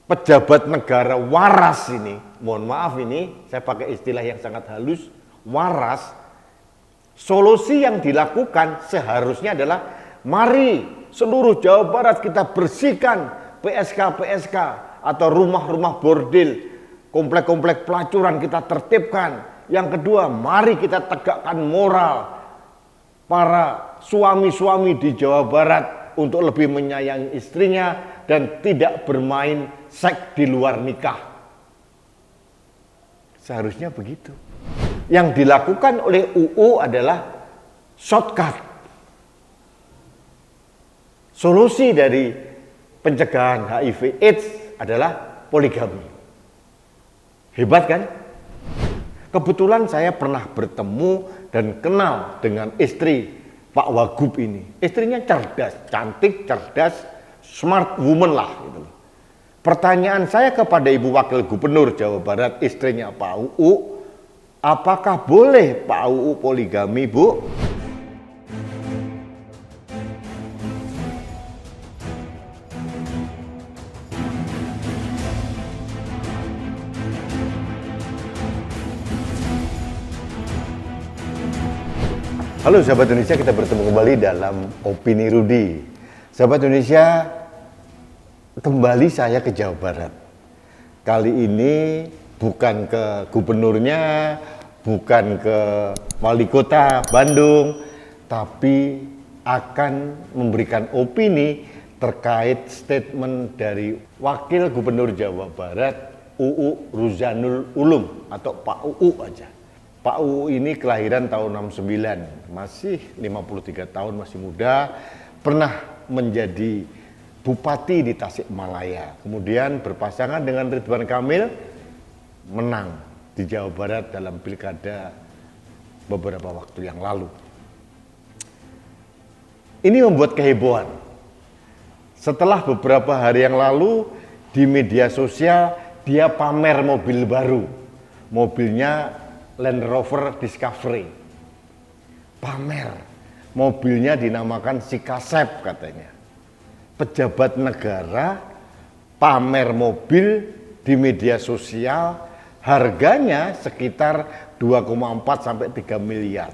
pejabat negara waras ini, mohon maaf ini saya pakai istilah yang sangat halus, waras, solusi yang dilakukan seharusnya adalah mari seluruh Jawa Barat kita bersihkan PSK-PSK atau rumah-rumah bordil, komplek-komplek pelacuran kita tertibkan. Yang kedua, mari kita tegakkan moral para suami-suami di Jawa Barat untuk lebih menyayangi istrinya dan tidak bermain seks di luar nikah. Seharusnya begitu. Yang dilakukan oleh UU adalah shortcut. Solusi dari pencegahan HIV AIDS adalah poligami. Hebat kan? Kebetulan saya pernah bertemu dan kenal dengan istri Pak Wagub ini. Istrinya cerdas, cantik, cerdas, smart woman lah gitu. Pertanyaan saya kepada Ibu Wakil Gubernur Jawa Barat, istrinya Pak UU, apakah boleh Pak UU poligami, Bu? Halo sahabat Indonesia, kita bertemu kembali dalam Opini Rudi. Sahabat Indonesia, kembali saya ke Jawa Barat. Kali ini bukan ke gubernurnya, bukan ke wali kota Bandung, tapi akan memberikan opini terkait statement dari Wakil Gubernur Jawa Barat, UU Ruzanul Ulum atau Pak UU aja. Pak UU ini kelahiran tahun 69, masih 53 tahun, masih muda, pernah menjadi bupati di Tasikmalaya. Kemudian berpasangan dengan Ridwan Kamil, menang di Jawa Barat dalam pilkada beberapa waktu yang lalu. Ini membuat kehebohan. Setelah beberapa hari yang lalu di media sosial dia pamer mobil baru. Mobilnya Land Rover Discovery. Pamer. Mobilnya dinamakan Sikasep katanya. Pejabat negara pamer mobil di media sosial, harganya sekitar 2,4 sampai 3 miliar.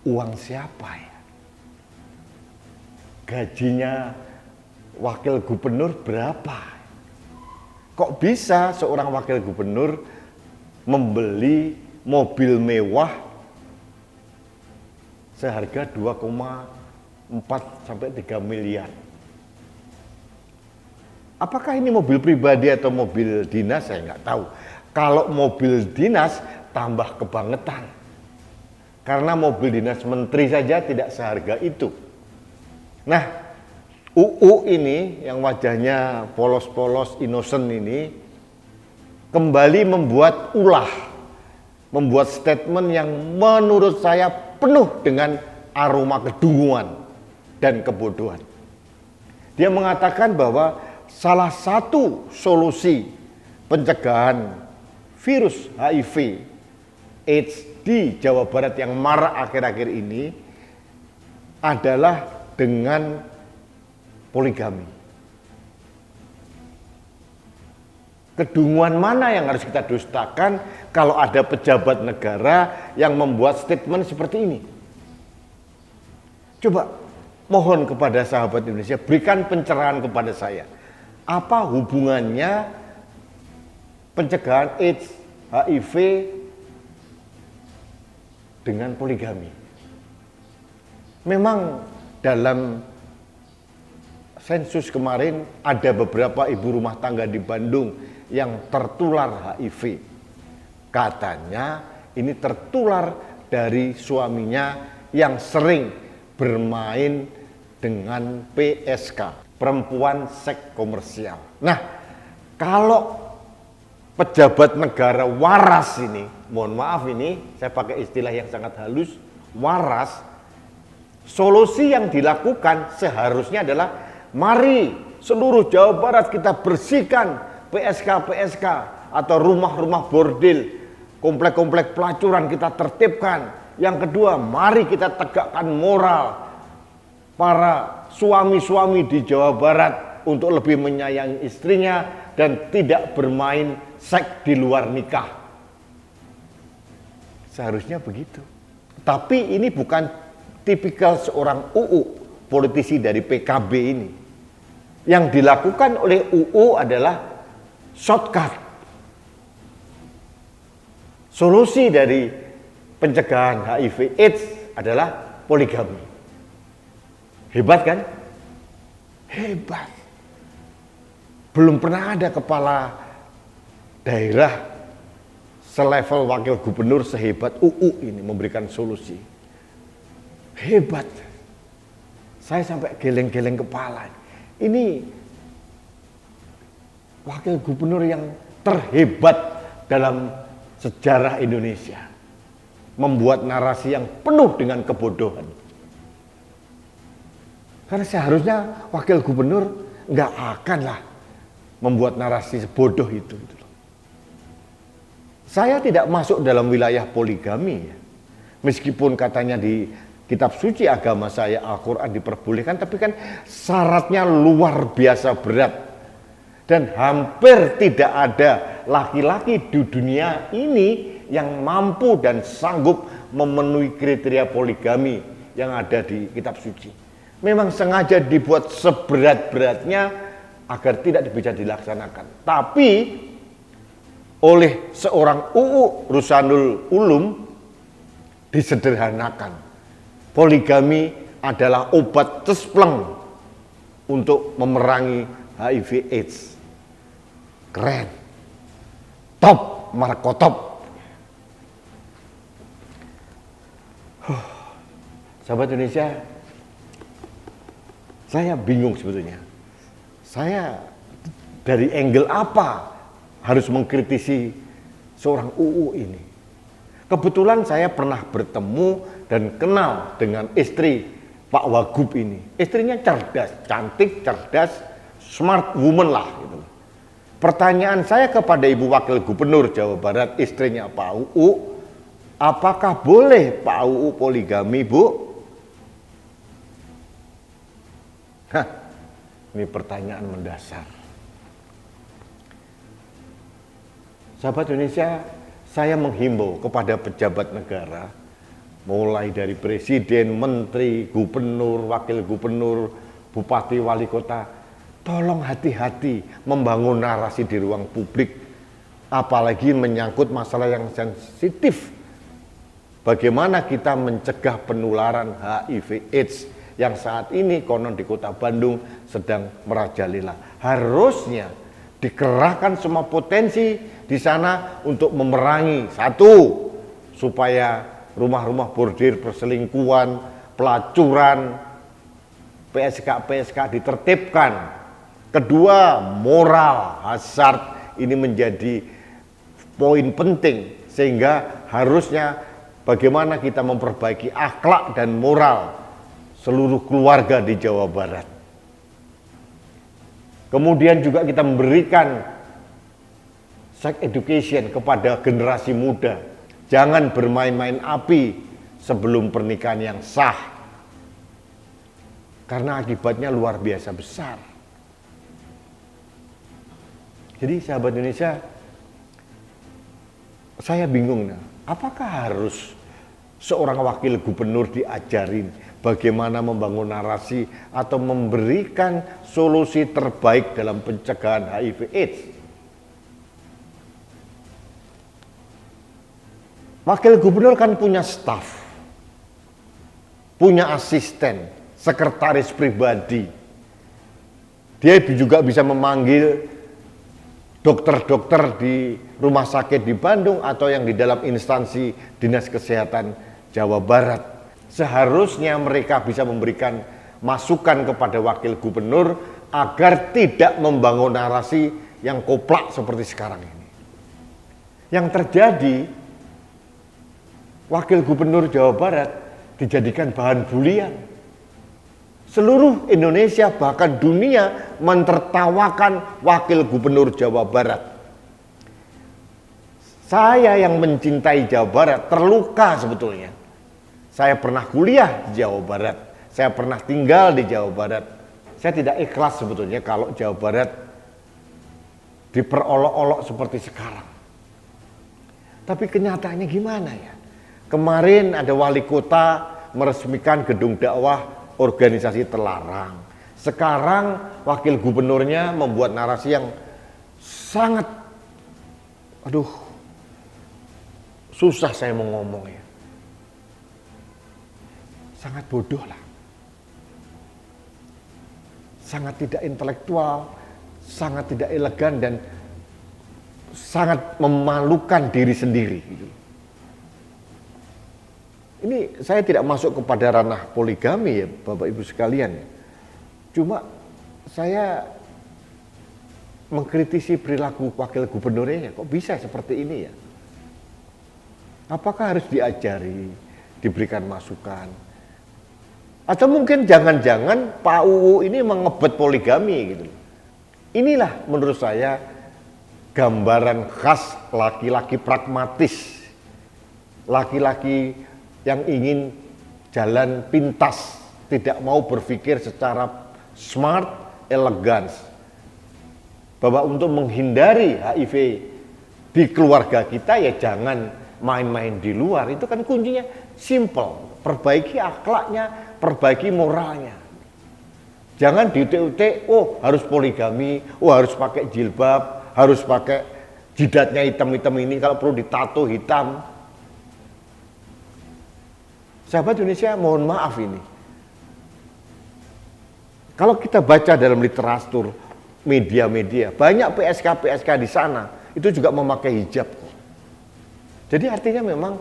Uang siapa ya? Gajinya wakil gubernur berapa? Kok bisa seorang wakil gubernur membeli mobil mewah seharga 2,4 sampai 3 miliar. Apakah ini mobil pribadi atau mobil dinas? Saya nggak tahu. Kalau mobil dinas tambah kebangetan. Karena mobil dinas menteri saja tidak seharga itu. Nah, UU ini yang wajahnya polos-polos innocent ini kembali membuat ulah. Membuat statement yang menurut saya penuh dengan aroma kedunguan dan kebodohan. Dia mengatakan bahwa salah satu solusi pencegahan virus HIV AIDS di Jawa Barat yang marak akhir-akhir ini adalah dengan poligami. Kedunguan mana yang harus kita dustakan kalau ada pejabat negara yang membuat statement seperti ini? Coba mohon kepada sahabat Indonesia, berikan pencerahan kepada saya. Apa hubungannya pencegahan AIDS, HIV dengan poligami? Memang dalam sensus kemarin ada beberapa ibu rumah tangga di Bandung yang tertular HIV. Katanya ini tertular dari suaminya yang sering bermain dengan PSK, perempuan seks komersial. Nah, kalau pejabat negara waras ini, mohon maaf ini saya pakai istilah yang sangat halus, waras, solusi yang dilakukan seharusnya adalah mari seluruh Jawa Barat kita bersihkan PSK-PSK atau rumah-rumah bordil, komplek-komplek pelacuran kita tertibkan. Yang kedua, mari kita tegakkan moral para suami-suami di Jawa Barat untuk lebih menyayangi istrinya dan tidak bermain seks di luar nikah. Seharusnya begitu. Tapi ini bukan tipikal seorang UU, politisi dari PKB ini. Yang dilakukan oleh UU adalah shortcut. Solusi dari pencegahan HIV AIDS adalah poligami. Hebat kan? Hebat. Belum pernah ada kepala daerah selevel wakil gubernur sehebat UU ini memberikan solusi. Hebat. Saya sampai geleng-geleng kepala. Ini wakil gubernur yang terhebat dalam sejarah Indonesia. Membuat narasi yang penuh dengan kebodohan. Karena seharusnya wakil gubernur nggak akanlah membuat narasi sebodoh itu. Saya tidak masuk dalam wilayah poligami. Meskipun katanya di kitab suci agama saya Al-Quran diperbolehkan, tapi kan syaratnya luar biasa berat. Dan hampir tidak ada laki-laki di dunia ini yang mampu dan sanggup memenuhi kriteria poligami yang ada di kitab suci. Memang sengaja dibuat seberat-beratnya agar tidak bisa dilaksanakan. Tapi oleh seorang UU Rusanul Ulum disederhanakan. Poligami adalah obat cespleng untuk memerangi HIV AIDS. Keren. Top, markotop. Sahabat Indonesia, saya bingung sebetulnya. Saya dari angle apa harus mengkritisi seorang UU ini? Kebetulan saya pernah bertemu dan kenal dengan istri Pak Wagub ini. Istrinya cerdas, cantik, cerdas, smart woman lah gitu. Pertanyaan saya kepada Ibu Wakil Gubernur Jawa Barat, istrinya Pak UU, apakah boleh Pak UU poligami, Bu? Hah, ini pertanyaan mendasar. Sahabat Indonesia, saya menghimbau kepada pejabat negara, mulai dari presiden, menteri, gubernur, wakil gubernur, bupati, wali kota, tolong hati-hati membangun narasi di ruang publik, apalagi menyangkut masalah yang sensitif. Bagaimana kita mencegah penularan HIV AIDS yang saat ini konon di kota Bandung sedang merajalela. Harusnya dikerahkan semua potensi di sana untuk memerangi. Satu, supaya rumah-rumah bordir, perselingkuhan, pelacuran, PSK ditertibkan. Kedua, moral hazard ini menjadi poin penting, sehingga harusnya bagaimana kita memperbaiki akhlak dan moral seluruh keluarga di Jawa Barat. Kemudian juga kita memberikan sex education kepada generasi muda. Jangan bermain-main api sebelum pernikahan yang sah, karena akibatnya luar biasa besar. Jadi sahabat Indonesia, saya bingung, apakah harus seorang wakil gubernur diajarin bagaimana membangun narasi atau memberikan solusi terbaik dalam pencegahan HIV AIDS? Wakil gubernur kan punya staf, punya asisten, sekretaris pribadi. Dia juga bisa memanggil dokter-dokter di rumah sakit di Bandung atau yang di dalam instansi Dinas Kesehatan Jawa Barat. Seharusnya mereka bisa memberikan masukan kepada wakil gubernur agar tidak membangun narasi yang koplak seperti sekarang ini. Yang terjadi, wakil gubernur Jawa Barat dijadikan bahan bulian. Seluruh Indonesia bahkan dunia mentertawakan wakil gubernur Jawa Barat. Saya yang mencintai Jawa Barat terluka sebetulnya. Saya pernah kuliah di Jawa Barat, saya pernah tinggal di Jawa Barat, Saya tidak ikhlas sebetulnya kalau Jawa Barat diperolok-olok seperti sekarang. Tapi kenyataannya gimana ya? Kemarin ada wali kota meresmikan gedung dakwah organisasi terlarang. Sekarang wakil gubernurnya membuat narasi yang sangat, susah saya mau ngomong ya. Sangat bodoh lah. Sangat tidak intelektual, sangat tidak elegan dan sangat memalukan diri sendiri. Ini saya tidak masuk kepada ranah poligami ya Bapak Ibu sekalian. Cuma saya mengkritisi perilaku wakil gubernurnya, kok bisa seperti ini ya? Apakah harus diajari, diberikan masukan? Atau mungkin jangan-jangan Pak UU ini mengebet poligami gitu. Inilah menurut saya gambaran khas laki-laki pragmatis. Laki-laki yang ingin jalan pintas, tidak mau berpikir secara smart, elegan. Bahwa untuk menghindari HIV di keluarga kita ya jangan main-main di luar. Itu kan kuncinya simple, perbaiki akhlaknya, perbaiki moralnya. Jangan diutek-utek, oh harus poligami, oh harus pakai jilbab, harus pakai jidatnya hitam-hitam ini, kalau perlu ditato hitam. Sahabat Indonesia, mohon maaf ini. Kalau kita baca dalam literatur, media-media, banyak PSK-PSK di sana, itu juga memakai hijab. Jadi artinya memang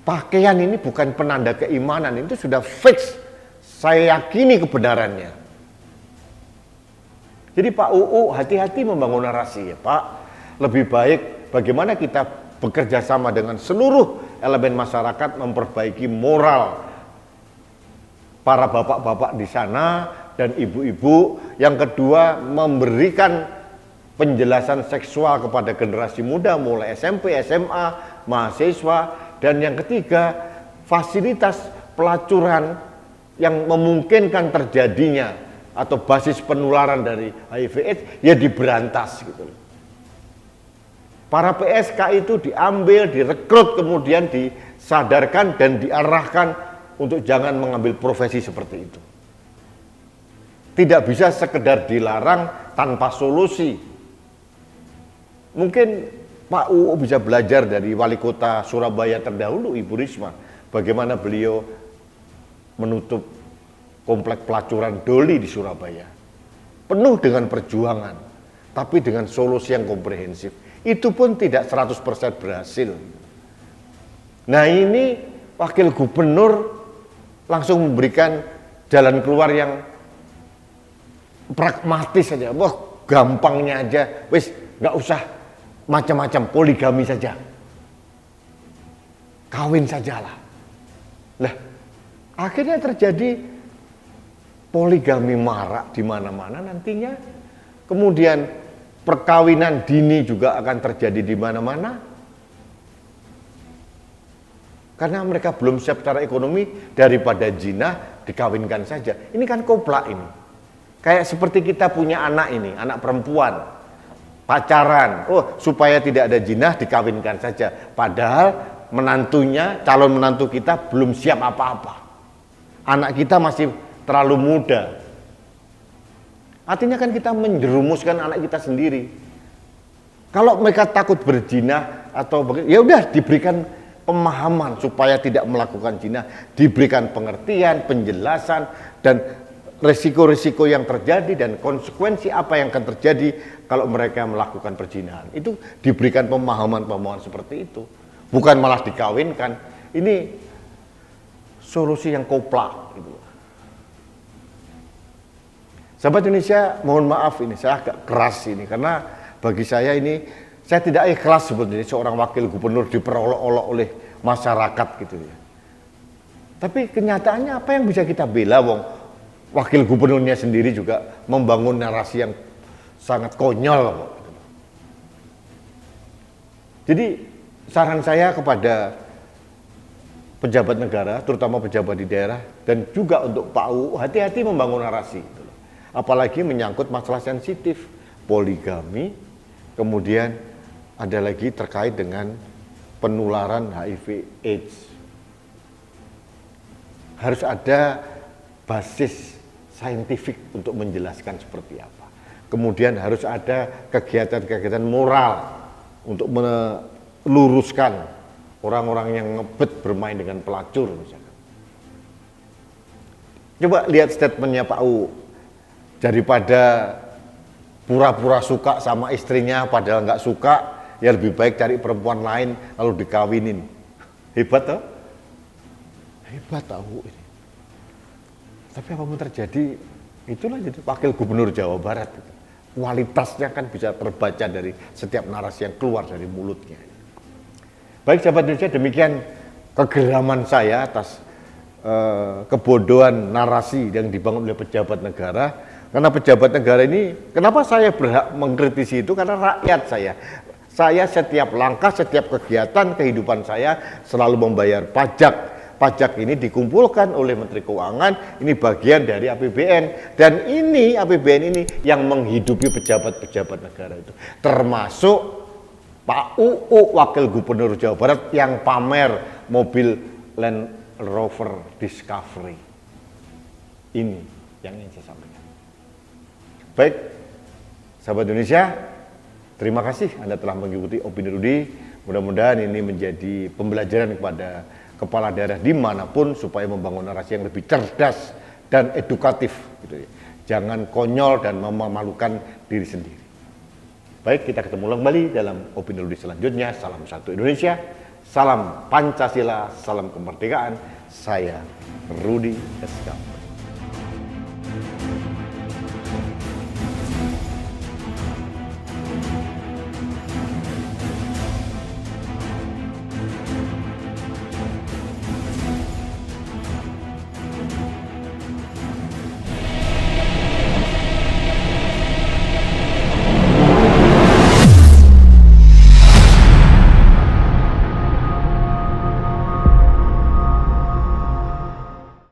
pakaian ini bukan penanda keimanan, itu sudah fix. Saya yakini kebenarannya. Jadi Pak UU hati-hati membangun narasi ya Pak. Lebih baik bagaimana kita bekerja sama dengan seluruh elemen masyarakat memperbaiki moral para bapak-bapak di sana dan ibu-ibu. Yang kedua, memberikan penjelasan seksual kepada generasi muda mulai SMP, SMA, mahasiswa. Dan yang ketiga, fasilitas pelacuran yang memungkinkan terjadinya atau basis penularan dari HIV/AIDS ya diberantas gitu. Para PSK itu diambil, direkrut, kemudian disadarkan dan diarahkan untuk jangan mengambil profesi seperti itu. Tidak bisa sekedar dilarang tanpa solusi. Mungkin Pak UU bisa belajar dari wali kota Surabaya terdahulu, Ibu Risma, bagaimana beliau menutup komplek pelacuran Doli di Surabaya. Penuh dengan perjuangan, tapi dengan solusi yang komprehensif. Itu pun tidak 100% berhasil. Nah ini wakil gubernur langsung memberikan jalan keluar yang pragmatis saja. Wah gampangnya aja, wis nggak usah macam-macam, poligami saja. Kawin sajalah. Lah akhirnya terjadi poligami marak di mana-mana nantinya. Kemudian perkawinan dini juga akan terjadi di mana-mana. Karena mereka belum siap secara ekonomi, daripada zina dikawinkan saja. Ini kan koplak ini. Kayak seperti kita punya anak ini, anak perempuan, pacaran. Oh, supaya tidak ada zina dikawinkan saja. Padahal menantunya, calon menantu kita belum siap apa-apa. Anak kita masih terlalu muda. Artinya kan kita menjerumuskan anak kita sendiri. Kalau mereka takut berzina atau ya udah diberikan pemahaman supaya tidak melakukan zina, diberikan pengertian, penjelasan dan resiko-resiko yang terjadi dan konsekuensi apa yang akan terjadi kalau mereka melakukan perzinahan. Itu diberikan pemahaman-pemahaman seperti itu. Bukan malah dikawinkan. Ini solusi yang koplak gitu. Sahabat Indonesia, mohon maaf ini saya agak keras ini karena bagi saya ini saya tidak ikhlas sebetulnya seorang wakil gubernur diperolok-olok oleh masyarakat gitu ya. Tapi kenyataannya apa yang bisa kita bela, wong wakil gubernurnya sendiri juga membangun narasi yang sangat konyol. Jadi saran saya kepada pejabat negara, terutama pejabat di daerah dan juga untuk Pak UU, hati-hati membangun narasi gitu loh. apalagi menyangkut masalah sensitif, poligami, kemudian ada lagi terkait dengan penularan HIV/AIDS. Harus ada basis saintifik untuk menjelaskan seperti apa. Kemudian harus ada kegiatan-kegiatan moral untuk meluruskan orang-orang yang ngebet bermain dengan pelacur misalkan. Coba lihat statementnya Pak U, daripada pura-pura suka sama istrinya padahal nggak suka, ya lebih baik cari perempuan lain lalu dikawinin. Hebat toh? Hebat tahu ini. Tapi apa yang terjadi, itulah jadi wakil gubernur Jawa Barat. Kualitasnya kan bisa terbaca dari setiap narasi yang keluar dari mulutnya. Baik sahabat Indonesia, demikian kegeraman saya atas kebodohan narasi yang dibangun oleh pejabat negara. Karena pejabat negara ini, kenapa saya berhak mengkritisi itu? Karena rakyat saya setiap langkah, setiap kegiatan kehidupan saya selalu membayar pajak. Pajak ini dikumpulkan oleh Menteri Keuangan, ini bagian dari APBN. Dan ini APBN ini yang menghidupi pejabat-pejabat negara itu. Termasuk Pak UU, Wakil Gubernur Jawa Barat yang pamer mobil Land Rover Discovery. Ini yang ingin saya sampaikan. Baik, sahabat Indonesia, terima kasih Anda telah mengikuti Opini Rudi. Mudah-mudahan ini menjadi pembelajaran kepada kepala daerah dimanapun supaya membangun narasi yang lebih cerdas dan edukatif. Gitu ya. Jangan konyol dan memalukan diri sendiri. Baik, kita ketemu kembali dalam Opini Rudi selanjutnya. Salam satu Indonesia. Salam Pancasila, salam kemerdekaan. Saya Rudi SK.